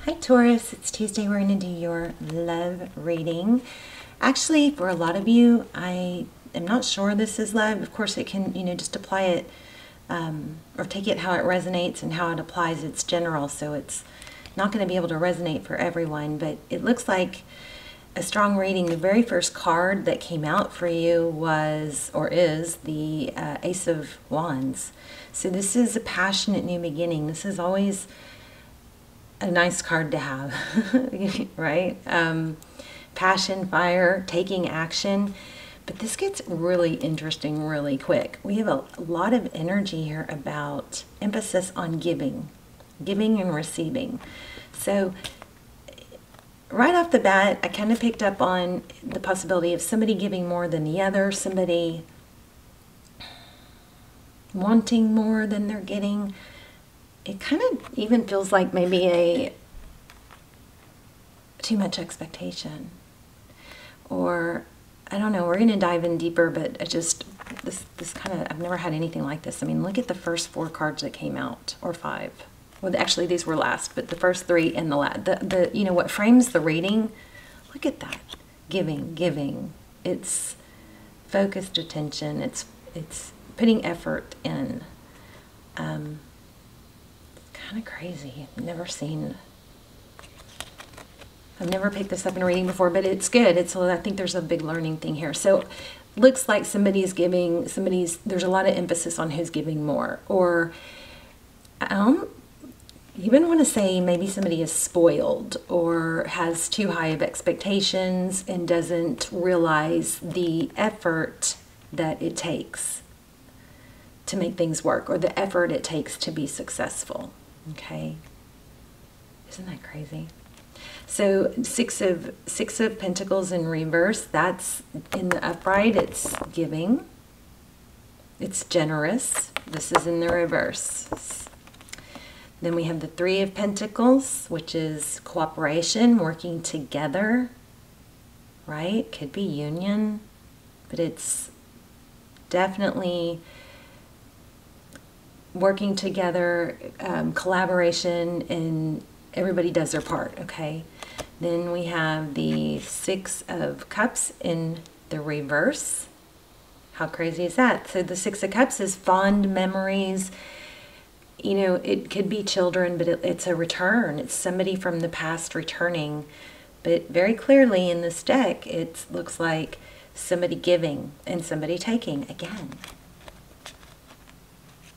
Hi Taurus, it's Tuesday. We're going to do your love reading. Actually, for a lot of you, I am not sure this is love. Of course, it can, just apply it or take it how it resonates and how it applies. It's general, so it's not going to be able to resonate for everyone, but it looks like a strong reading. The very first card that came out for you was, or is, the Ace of Wands. So this is a passionate new beginning. This is always a nice card to have, right? Passion, fire, taking action. But this gets really interesting really quick. We have a lot of energy here about emphasis on giving and receiving. So right off the bat, I kind of picked up on the possibility of somebody giving more than the other, somebody wanting more than they're getting. It kind of even feels like maybe a too much expectation, or I don't know. We're going to dive in deeper, but it just this kind of, I've never had anything like this. I mean, look at the first 4 cards that came out, or 5. Well, actually, these were last, but the first 3 and the last. What frames the reading? Look at that, giving. It's focused attention. It's putting effort in. Kind of crazy. I've never picked this up in a reading before, but it's good. I think there's a big learning thing here. So looks like somebody's giving, there's a lot of emphasis on who's giving more. Or you even want to say maybe somebody is spoiled or has too high of expectations and doesn't realize the effort that it takes to make things work, or the effort it takes to be successful. Okay, isn't that crazy? So six of Pentacles in reverse. That's in the upright. It's giving. It's generous. This is in the reverse. Then we have the 3 of Pentacles, which is cooperation, working together. Right? Could be union, but it's definitely working together, collaboration, and everybody does their part, okay? Then we have the 6 of Cups in the reverse. How crazy is that? So the 6 of Cups is fond memories. It could be children, but it's a return. It's somebody from the past returning. But very clearly in this deck, it looks like somebody giving and somebody taking again.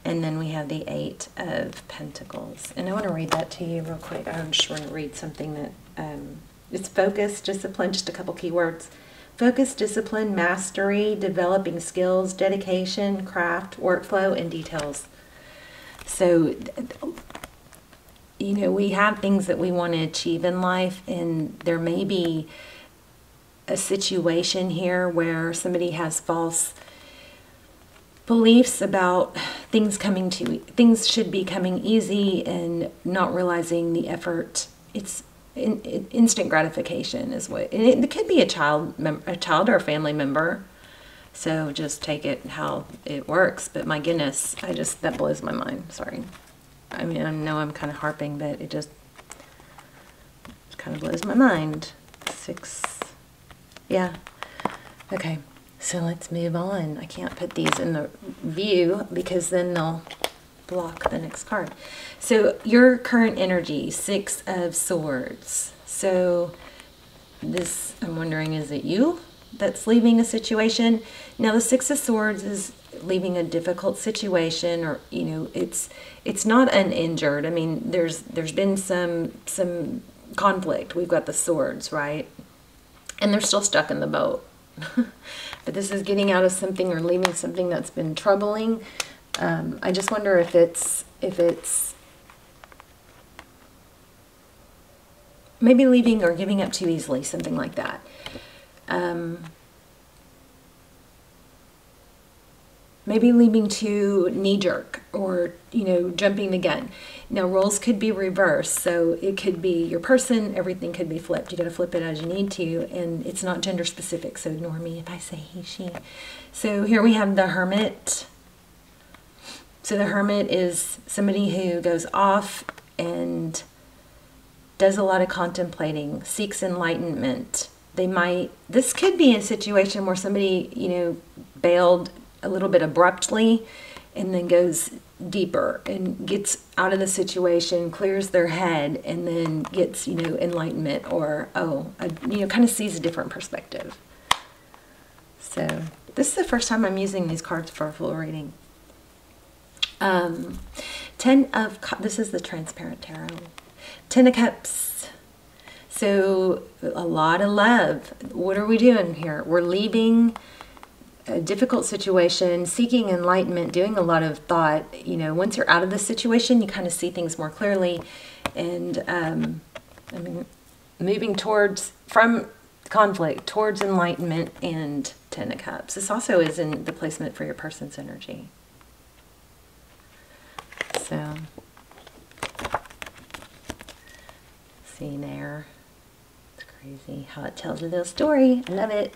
And then we have the 8 of Pentacles. And I want to read that to you real quick. I just want to read something that, it's focus, discipline, just a couple keywords. Focus, discipline, mastery, developing skills, dedication, craft, workflow, and details. So, we have things that we want to achieve in life, and there may be a situation here where somebody has false beliefs about things should be coming easy, and not realizing the effort. It's instant gratification is what, and it could be a child or a family member. So just take it how it works. But my goodness, that blows my mind. Sorry. I mean, I know I'm kind of harping, but it just kind of blows my mind. 6. Yeah. Okay. So let's move on. I can't put these in the view because then they'll block the next card. So your current energy, 6 of Swords. So this, I'm wondering, is it you that's leaving a situation? Now the 6 of Swords is leaving a difficult situation, or it's not uninjured. I mean, there's been some conflict. We've got the swords, right? And they're still stuck in the boat. But this is getting out of something or leaving something that's been troubling. I just wonder if it's maybe leaving or giving up too easily, something like that. Maybe leaving too knee-jerk, or jumping the gun. Now roles could be reversed, so it could be your person, everything could be flipped. You got to flip it as you need to, and it's not gender specific, so ignore me if I say he, she. So here we have the Hermit. So the Hermit is somebody who goes off and does a lot of contemplating, seeks enlightenment. This could be a situation where somebody, bailed a little bit abruptly and then goes deeper and gets out of the situation, clears their head, and then gets, enlightenment, or, kind of sees a different perspective. So this is the first time I'm using these cards for a full reading. This is the transparent tarot. 10 of Cups. So a lot of love. What are we doing here? We're leaving a difficult situation, seeking enlightenment, doing a lot of thought. Once you're out of the situation, you kind of see things more clearly. And moving from conflict towards enlightenment and 10 of Cups. This also is in the placement for your person's energy. So, see there. It's crazy how it tells a little story. I love it.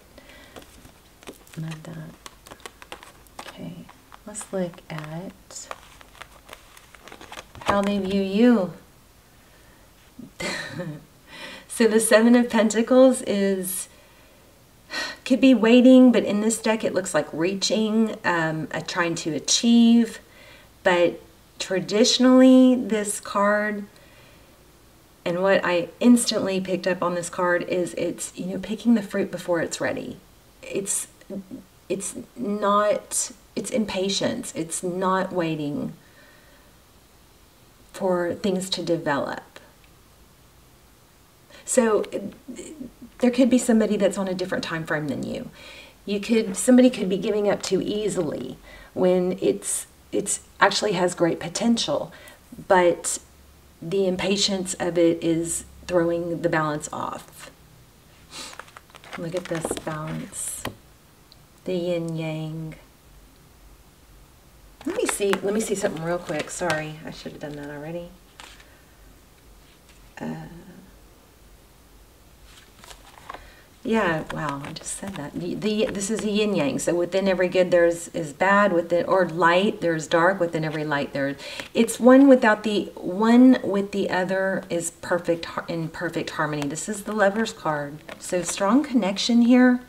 Love that. Okay, let's look at how they view you. So the 7 of Pentacles could be waiting, but in this deck it looks like reaching, trying to achieve. But traditionally, this card, and what I instantly picked up on this card is it's picking the fruit before it's ready. It's impatience. It's not waiting for things to develop. So there could be somebody that's on a different time frame than you. Somebody could be giving up too easily when it's actually has great potential, but the impatience of it is throwing the balance off. Look at this balance. The yin yang. Let me see something real quick. Sorry, I should have done that already. Yeah, wow, I just said that. This is a yin yang. So within every good is bad, or light, there's dark. Within every light it's one with the other is perfect, in perfect harmony. This is the Lover's card. So strong connection here,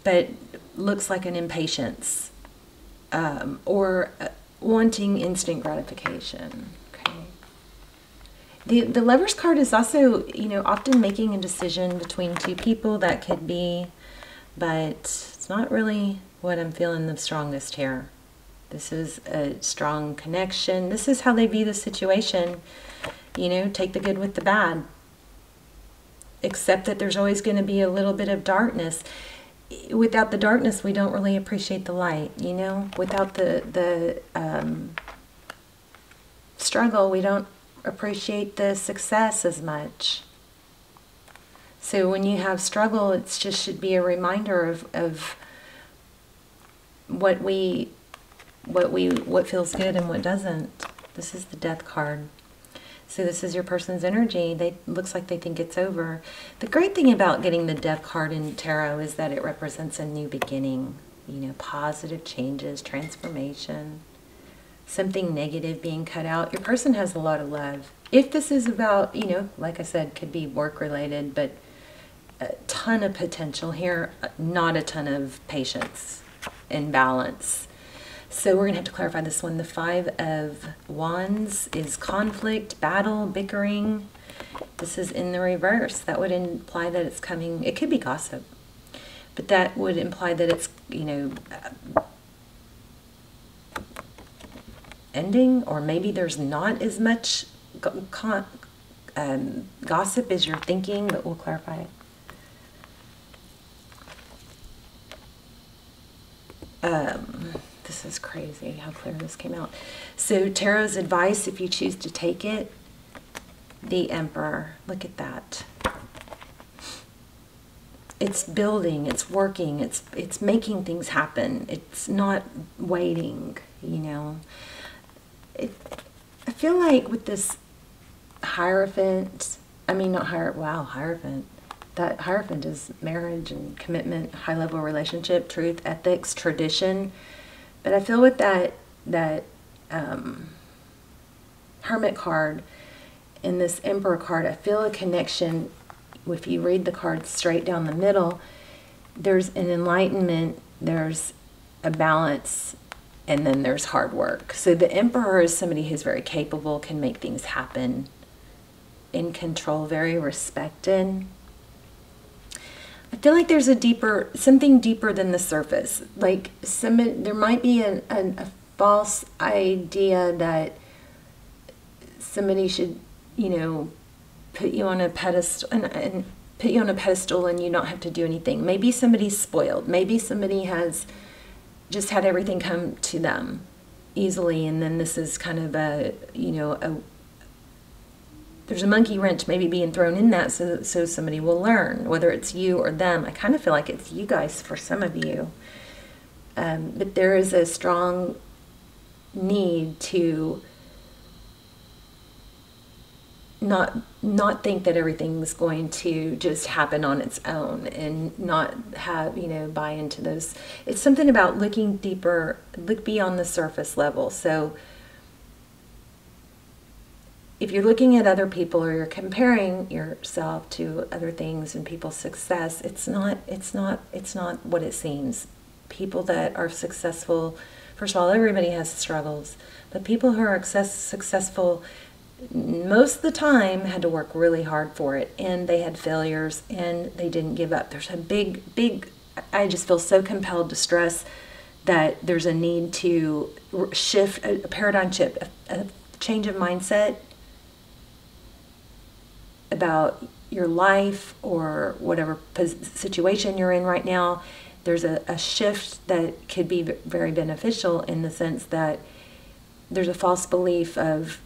but looks like an impatience, or wanting instant gratification. The Lover's card is also, often making a decision between two people. That could be, but it's not really what I'm feeling the strongest here. This is a strong connection. This is how they view the situation. Take the good with the bad. Accept that there's always going to be a little bit of darkness. Without the darkness, we don't really appreciate the light, Without the struggle, we don't appreciate the success as much. So when you have struggle, it just should be a reminder of what feels good and what doesn't. This is the Death card. So this is your person's energy. Looks like they think it's over. The great thing about getting the Death card in tarot is that it represents a new beginning, positive changes, transformation. Something negative being cut out. Your person has a lot of love. If this is about, like I said, could be work related, but a ton of potential here, not a ton of patience and balance. So we're going to have to clarify this one. The 5 of Wands is conflict, battle, bickering. This is in the reverse. That would imply that it's coming, it could be gossip, but that would imply that it's, ending, or maybe there's not as much gossip as you're thinking, but we'll clarify it. This is crazy how clear this came out. So tarot's advice, if you choose to take it, the Emperor. Look at that. It's building, it's working, it's making things happen. It's not waiting, I feel like with this Hierophant, Hierophant. That Hierophant is marriage and commitment, high-level relationship, truth, ethics, tradition. But I feel with that Hermit card, in this Emperor card, I feel a connection. If you read the card straight down the middle, there's an enlightenment, there's a balance, and then there's hard work. So the Emperor is somebody who's very capable, can make things happen, in control, very respected. I feel like there's something deeper than the surface. Like there might be a false idea that somebody should, put you on a pedestal and put you on a pedestal and you don't have to do anything. Maybe somebody's spoiled. Maybe somebody has just had everything come to them easily, and then this is kind of there's a monkey wrench maybe being thrown in that so somebody will learn, whether it's you or them. I kind of feel like it's you guys for some of you. But there is a strong need to not think that everything's going to just happen on its own, and not have, buy into those. It's something about looking deeper, look beyond the surface level. So if you're looking at other people or you're comparing yourself to other things and people's success, it's not what it seems. People that are successful, first of all, everybody has struggles, but people who are successful most of the time had to work really hard for it, and they had failures and they didn't give up. There's a big, I just feel so compelled to stress that there's a need to shift, a paradigm shift, a change of mindset about your life or whatever situation you're in right now. There's a shift that could be very beneficial, in the sense that there's a false belief of,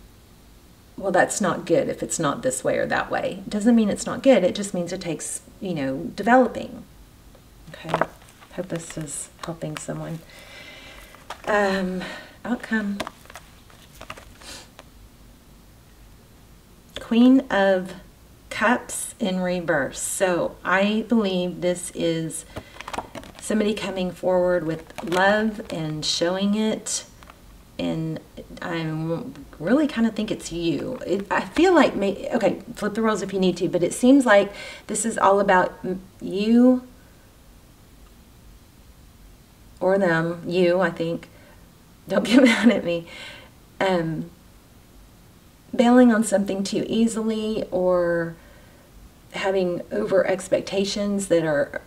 well, that's not good if it's not this way or that way. It doesn't mean it's not good. It just means it takes, developing. Okay. Hope this is helping someone. Outcome. Queen of Cups in reverse. So I believe this is somebody coming forward with love and showing it. And I really kind of think it's you. I feel like, okay, flip the roles if you need to, but it seems like this is all about you or them. You, I think. Don't get mad at me. Bailing on something too easily, or having over expectations that are,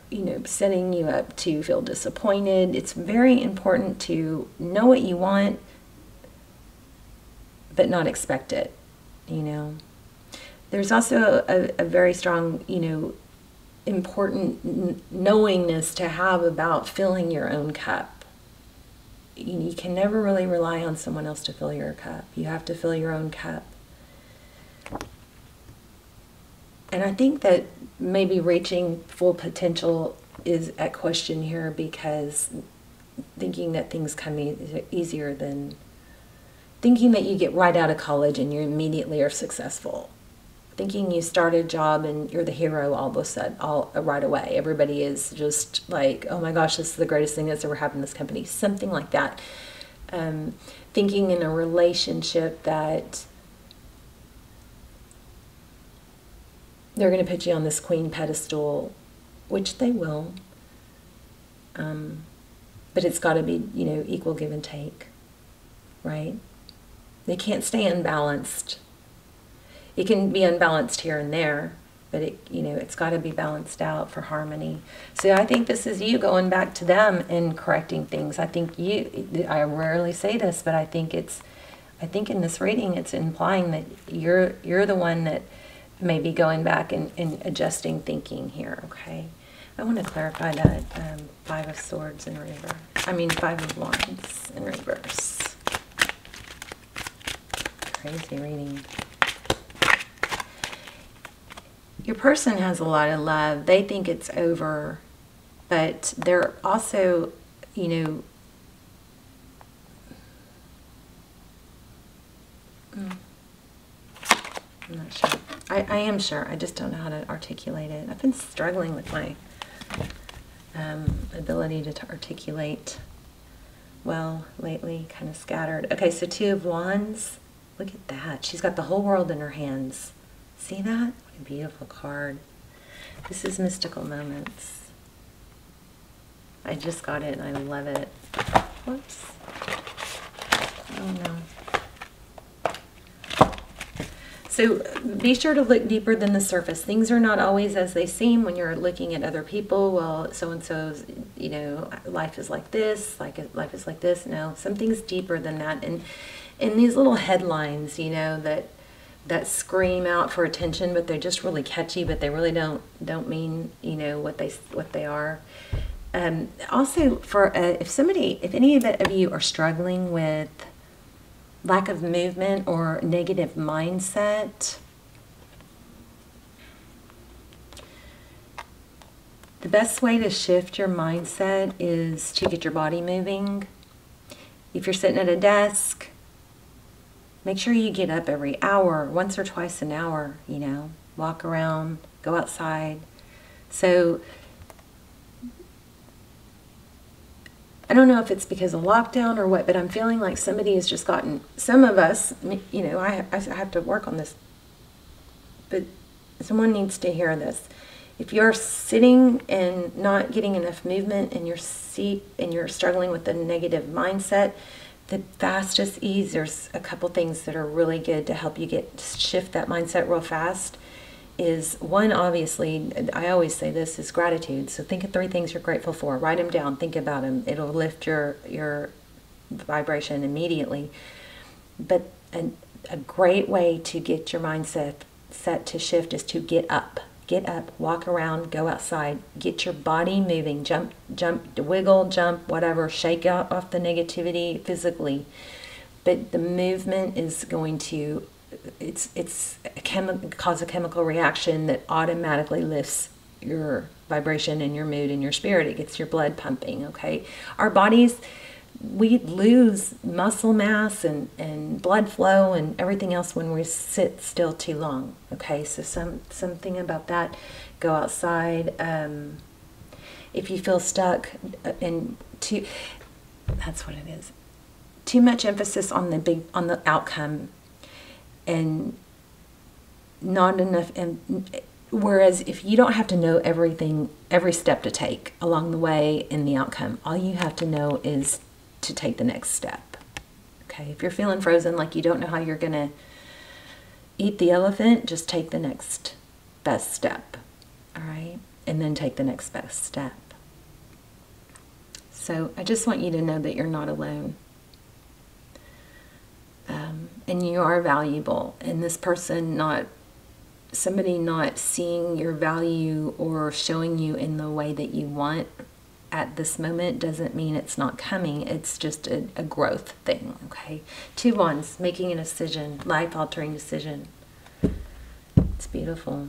setting you up to feel disappointed. It's very important to know what you want, but not expect it, There's also a very strong, important knowingness to have about filling your own cup. You can never really rely on someone else to fill your cup. You have to fill your own cup. And I think that maybe reaching full potential is at question here, because thinking that things come easier than thinking that you get right out of college and you immediately are successful. Thinking you start a job and you're the hero all of a sudden, right away. Everybody is just like, oh my gosh, this is the greatest thing that's ever happened in this company. Something like that. Thinking in a relationship that they're going to put you on this queen pedestal, which they will. But it's got to be, equal give and take, right? They can't stay unbalanced. It can be unbalanced here and there, but it's got to be balanced out for harmony. So I think this is you going back to them and correcting things. I think I rarely say this, but I think in this reading it's implying that you're the one that may be going back and adjusting thinking here, okay? I want to clarify that Five of Swords in reverse. Five of Wands in reverse. Crazy reading. Your person has a lot of love. They think it's over, but they're also, I'm not sure. I am sure. I just don't know how to articulate it. I've been struggling with my ability to articulate well lately, kind of scattered. Okay, so Two of Wands Look at that. She's got the whole world in her hands. See that? What a beautiful card. This is Mystical Moments. I just got it and I love it. Whoops. Oh no. So be sure to look deeper than the surface. Things are not always as they seem when you're looking at other people. Well, so-and-so's, you know, life is like this, life is like this. No, something's deeper than that. And in these little headlines, you know, that scream out for attention, but they're just really catchy, but they really don't mean, you know, what they are. Also, if any of you are struggling with lack of movement or negative mindset, the best way to shift your mindset is to get your body moving. If you're sitting at a desk, make sure you get up every hour, once or twice an hour, you know, walk around, go outside. So I don't know if it's because of lockdown or what, but I'm feeling like somebody has just gotten, some of us, you know, I have to work on this, but someone needs to hear this. If you're sitting and not getting enough movement in your seat and you're struggling with a negative mindset, the fastest ease, there's a couple things that are really good to help you shift that mindset real fast. Is one, obviously, I always say this, is gratitude. So think of 3 things you're grateful for. Write them down. Think about them. It'll lift your vibration immediately. But a great way to get your mindset set to shift is to get up. Get up, walk around, go outside, get your body moving, jump, wiggle, jump, whatever, shake off the negativity physically. But the movement is going to cause a chemical reaction that automatically lifts your vibration and your mood and your spirit. It gets your blood pumping, okay? Our bodies, we lose muscle mass and blood flow and everything else when we sit still too long, okay? So something about that. Go outside. If you feel stuck that's what it is. Too much emphasis on the outcome and not enough. Whereas if you don't have to know everything, every step to take along the way in the outcome, all you have to know is to take the next step. Okay, if you're feeling frozen, like you don't know how you're going to eat the elephant, just take the next best step. All right, and then take the next best step. So I just want you to know that you're not alone. And you are valuable. And this person somebody not seeing your value or showing you in the way that you want at this moment doesn't mean it's not coming. It's just a growth thing, okay? 2 Wands, making a decision, life-altering decision. It's beautiful.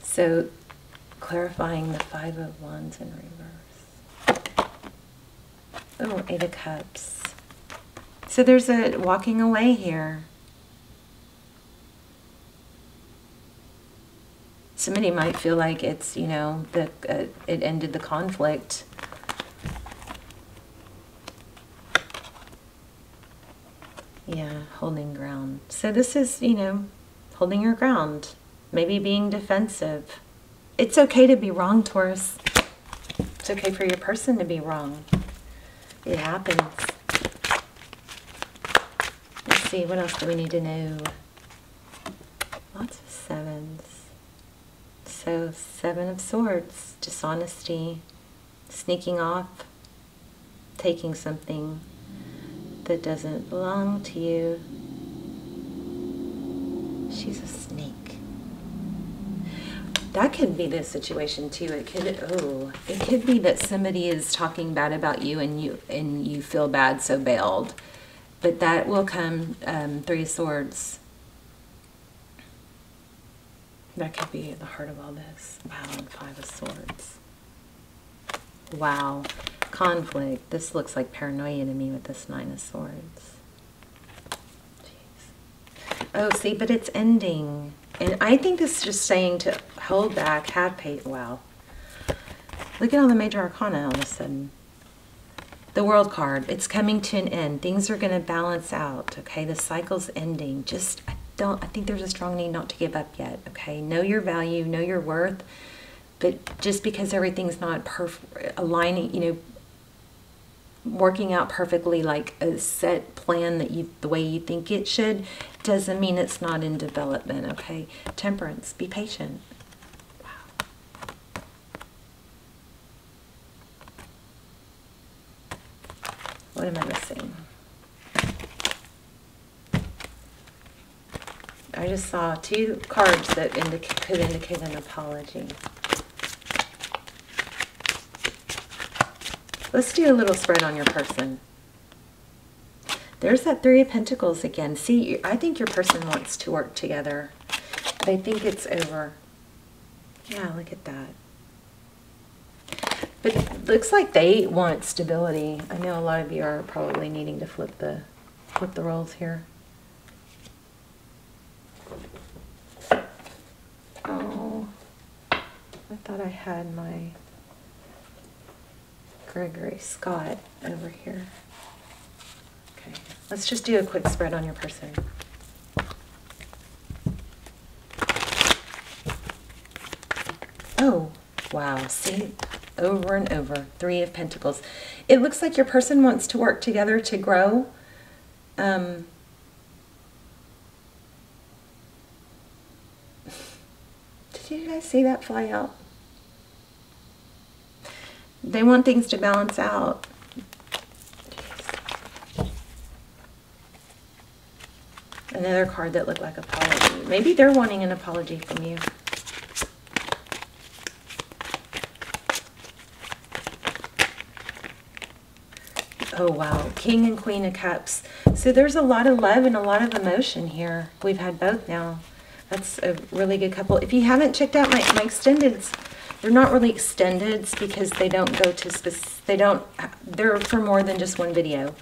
So, clarifying the 5 of Wands in reverse. Oh, 8 of Cups. So there's a walking away here. Somebody might feel like it's, you know, it ended the conflict. Yeah, holding ground. So this is, you know, holding your ground. Maybe being defensive. It's okay to be wrong, Taurus. It's okay for your person to be wrong. It happens. Let's see, what else do we need to know? Lots of 7s. So 7 of Swords, dishonesty, sneaking off, taking something that doesn't belong to you. She's a snake. That could be the situation too. It could be that somebody is talking bad about you and you feel bad, so bailed. But that will come 3 of Swords. That could be at the heart of all this. Wow, and 5 of Swords. Wow. Conflict. This looks like paranoia to me with this 9 of Swords. Jeez. Oh, see, but it's ending. And I think this is just saying to hold back, have patience. Wow. Look at all the major arcana all of a sudden. The World card, it's coming to an end. Things are going to balance out, okay? The cycle's ending. Just, I think there's a strong need not to give up yet, okay? Know your value, know your worth, but just because everything's not aligning, you know, working out perfectly like a set plan that the way you think it should, doesn't mean it's not in development, okay? Temperance, be patient. What am I missing? I just saw 2 cards that could indicate an apology. Let's do a little spread on your person. There's that 3 of Pentacles again. See, I think your person wants to work together. They think it's over. Yeah, look at that. But it looks like they want stability. I know a lot of you are probably needing to flip the roles here. Oh, I thought I had my Gregory Scott over here. Okay, let's just do a quick spread on your person. Oh, wow, see? Over and over, 3 of Pentacles. It looks like your person wants to work together to grow. Did you guys see that fly out? They want things to balance out. Jeez. Another card that looked like apology. Maybe they're wanting an apology from you. Oh, wow. King and Queen of Cups. So there's a lot of love and a lot of emotion here. We've had both now. That's a really good couple. If you haven't checked out my extendeds, they're not really extendeds because they don't go to they're for more than just one video.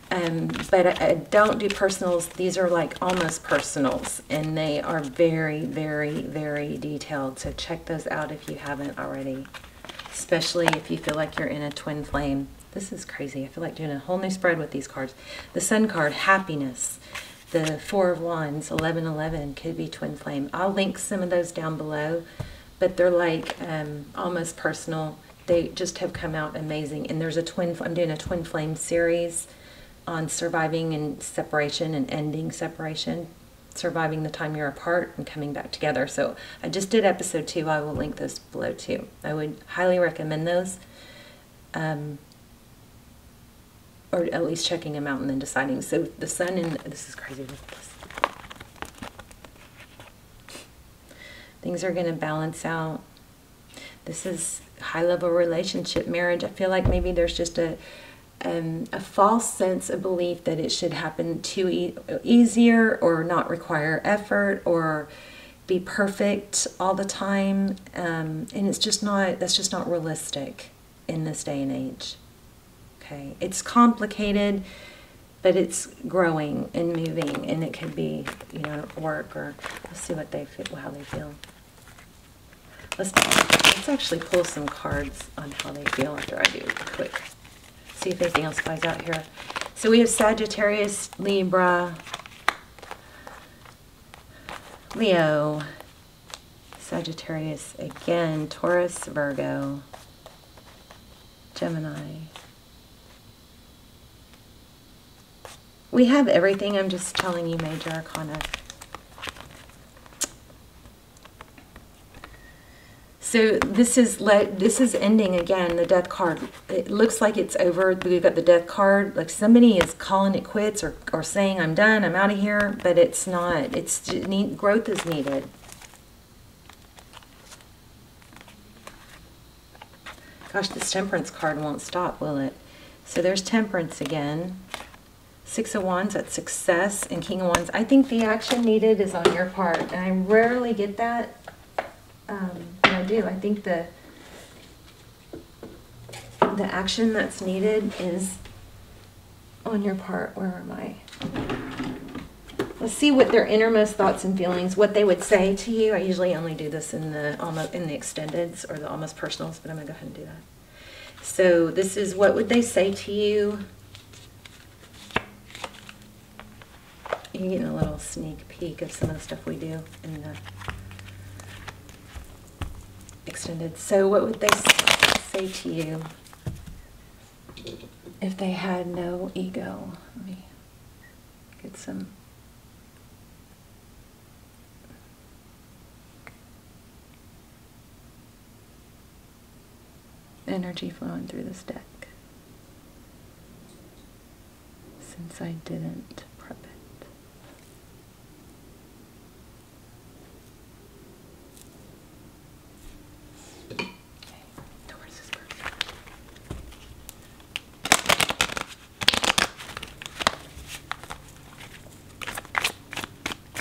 But I don't do personals. These are like almost personals, and they are very, very, very detailed. So check those out if you haven't already, especially if you feel like you're in a twin flame. This is crazy. I feel like doing a whole new spread with these cards. The Sun card, happiness. The 4 of Wands, 1111, could be twin flame. I'll link some of those down below, but they're like almost personal. They just have come out amazing. And there's a I'm doing a twin flame series on surviving and separation and ending separation, surviving the time you're apart and coming back together. So I just did episode 2. I will link those below too. I would highly recommend those. Or at least checking them out and then deciding. So the Sun and this is crazy. Things are going to balance out. This is high-level relationship, marriage. I feel like maybe there's just a false sense of belief that it should happen too easier or not require effort or be perfect all the time. And it's just not. That's just not realistic in this day and age. Okay, it's complicated, but it's growing and moving, and it could be, you know, work or let's see what they feel, how they feel. Let's actually pull some cards on how they feel after I do quick. See if anything else flies out here. So we have Sagittarius, Libra, Leo, Sagittarius again, Taurus, Virgo, Gemini. We have everything. I'm just telling you major arcana. So this is ending again, the Death card. It looks like it's over. We've got the Death card. Like somebody is calling it quits or saying, I'm done, I'm out of here. But it's not. Growth is needed. Gosh, this Temperance card won't stop, will it? So there's Temperance again. 6 of Wands, that's success, and King of Wands. I think the action needed is on your part, and I rarely get that, but I do. I think the action that's needed is on your part. Where am I? Let's see what their innermost thoughts and feelings, what they would say to you. I usually only do this in the extendeds or the almost personals, but I'm gonna go ahead and do that. So this is, what would they say to you? You're getting a little sneak peek of some of the stuff we do in the extended. So what would they say to you if they had no ego? Let me get some. Energy flowing through this deck. Since I didn't prep it. Okay, Taurus is perfect.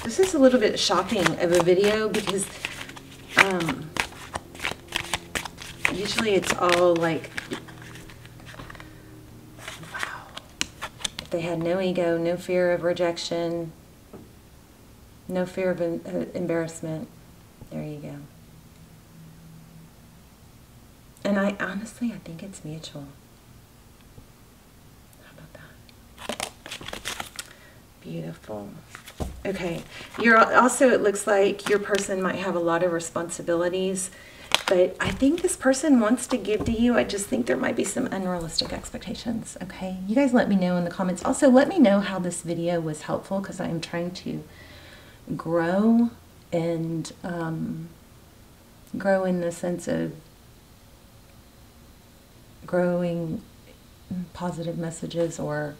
This is a little bit shocking of a video because usually it's all like, wow. If they had no ego, no fear of rejection, no fear of embarrassment, there you go. And I honestly think it's mutual. How about that? Beautiful. Okay. You're also, it looks like your person might have a lot of responsibilities. But I think this person wants to give to you. I just think there might be some unrealistic expectations, okay? You guys let me know in the comments. Also, let me know how this video was helpful because I am trying to grow and grow in the sense of growing positive messages or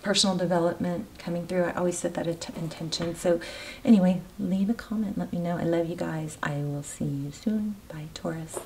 personal development coming through. I always set that intention. So anyway, leave a comment. Let me know. I love you guys. I will see you soon. Bye, Taurus.